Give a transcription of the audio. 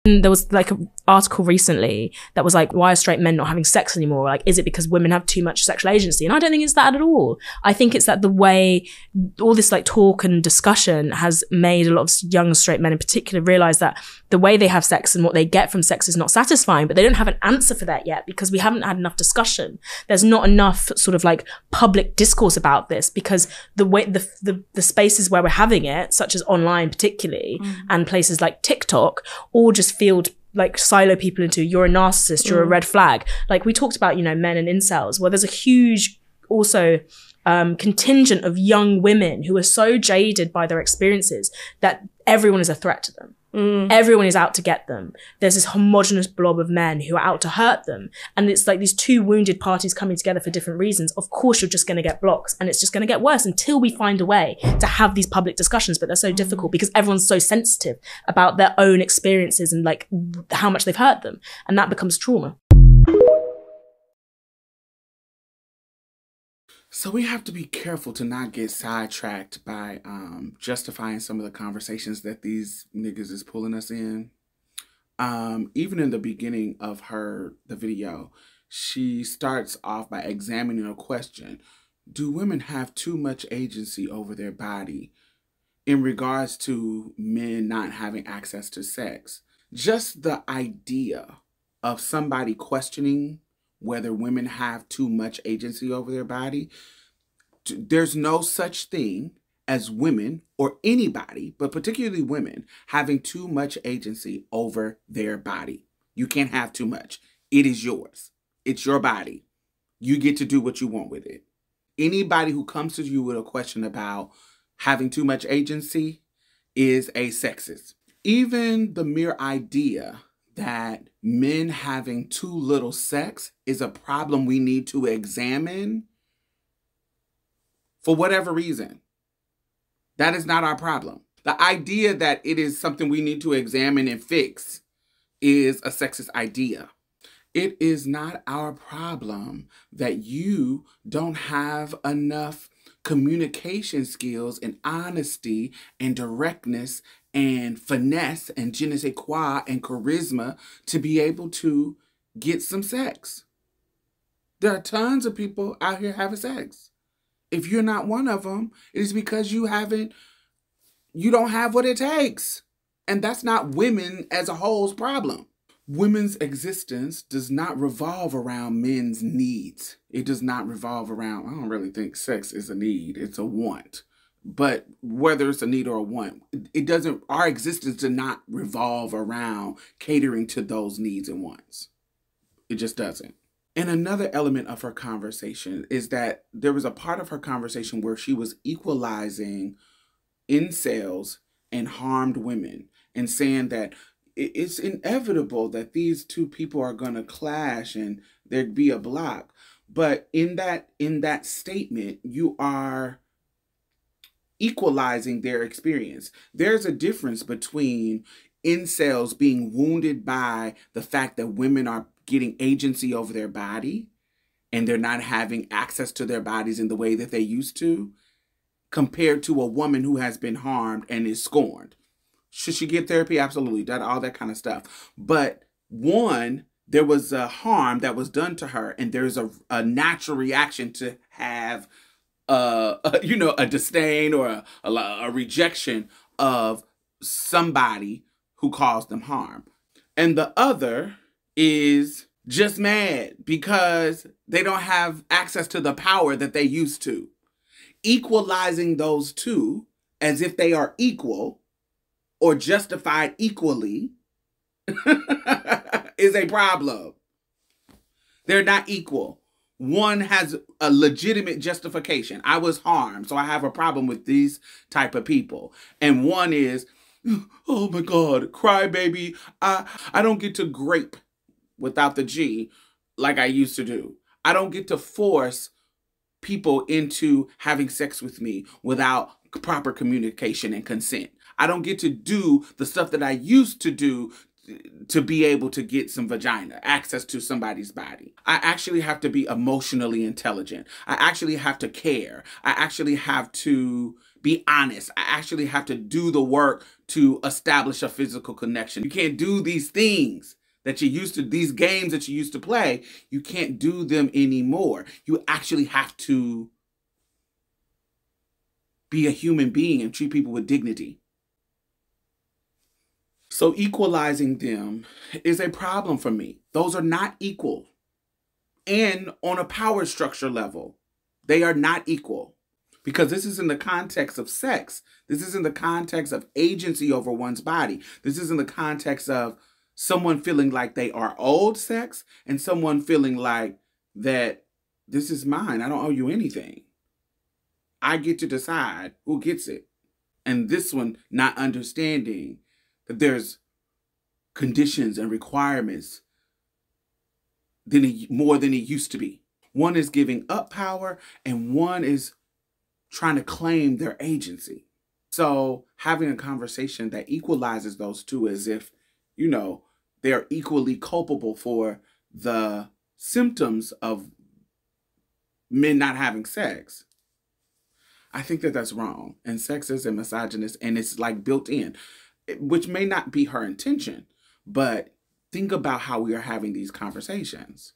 There was like an article recently that was like, why are straight men not having sex anymore? Like, is it because women have too much sexual agency? And I don't think it's that at all. I think it's that the way all this like talk and discussion has made a lot of young straight men in particular realize that the way they have sex and what they get from sex is not satisfying, but they don't have an answer for that yet because we haven't had enough discussion. There's not enough sort of like public discourse about this because the way the spaces where we're having it, such as online particularly, and places like TikTok, all just feel like silo people into, you're a narcissist, you're a red flag. Like we talked about, you know, men and incels. Well, there's a huge also contingent of young women who are so jaded by their experiences that everyone is a threat to them. Everyone is out to get them. There's this homogenous blob of men who are out to hurt them. And it's like these two wounded parties coming together for different reasons. Of course, you're just going to get blocks and it's just going to get worse until we find a way to have these public discussions. But they're so difficult because everyone's so sensitive about their own experiences and like how much they've hurt them. And that becomes trauma. So we have to be careful to not get sidetracked by justifying some of the conversations that these niggas is pulling us in. Even in the beginning of the video, she starts off by examining a question. Do women have too much agency over their body in regards to men not having access to sex? Just the idea of somebody questioning whether women have too much agency over their body. There's no such thing as women or anybody, but particularly women, having too much agency over their body. You can't have too much. It is yours. It's your body. You get to do what you want with it. Anybody who comes to you with a question about having too much agency is a sexist. Even the mere idea that men having too little sex is a problem we need to examine for whatever reason. That is not our problem. The idea that it is something we need to examine and fix is a sexist idea. It is not our problem that you don't have enough communication skills and honesty and directness and finesse and je ne sais quoi and charisma to be able to get some sex. There are tons of people out here having sex. If you're not one of them, it is because you don't have what it takes. And that's not women as a whole's problem. Women's existence does not revolve around men's needs. It does not revolve around, I don't really think sex is a need, it's a want. But whether it's a need or a want, our existence does not revolve around catering to those needs and wants. It just doesn't. And another element of her conversation is that there was a part of her conversation where she was equalizing incels and harmed women and saying that it's inevitable that these two people are going to clash and there'd be a block. But in that statement, you are equalizing their experience. There's a difference between incels being wounded by the fact that women are getting agency over their body and they're not having access to their bodies in the way that they used to, compared to a woman who has been harmed and is scorned. Should she get therapy? Absolutely. All that kind of stuff. But one, there was a harm that was done to her, and there's a natural reaction to have a disdain or a rejection of somebody who caused them harm. And the other is just mad because they don't have access to the power that they used to. Equalizing those two as if they are equal or justified equally is a problem. They're not equal. One has a legitimate justification. I was harmed, so I have a problem with these type of people. And one is, oh my God, crybaby. I don't get to grape without the G like I used to do. I don't get to force people into having sex with me without proper communication and consent. I don't get to do the stuff that I used to do to be able to get some vagina, access to somebody's body. I actually have to be emotionally intelligent. I actually have to care. I actually have to be honest. I actually have to do the work to establish a physical connection. You can't do these things that you used to, these games that you used to play, you can't do them anymore. You actually have to be a human being and treat people with dignity. So equalizing them is a problem for me. Those are not equal. And on a power structure level, they are not equal. Because this is in the context of sex. This is in the context of agency over one's body. This is in the context of someone feeling like they are owed sex and someone feeling like that this is mine. I don't owe you anything. I get to decide who gets it. And this one not understanding that there's conditions and requirements more than it used to be. One is giving up power and one is trying to claim their agency. So having a conversation that equalizes those two as if, they're equally culpable for the symptoms of men not having sex. I think that that's wrong. And sexist and misogynist, and it's like built in, which may not be her intention, but think about how we are having these conversations.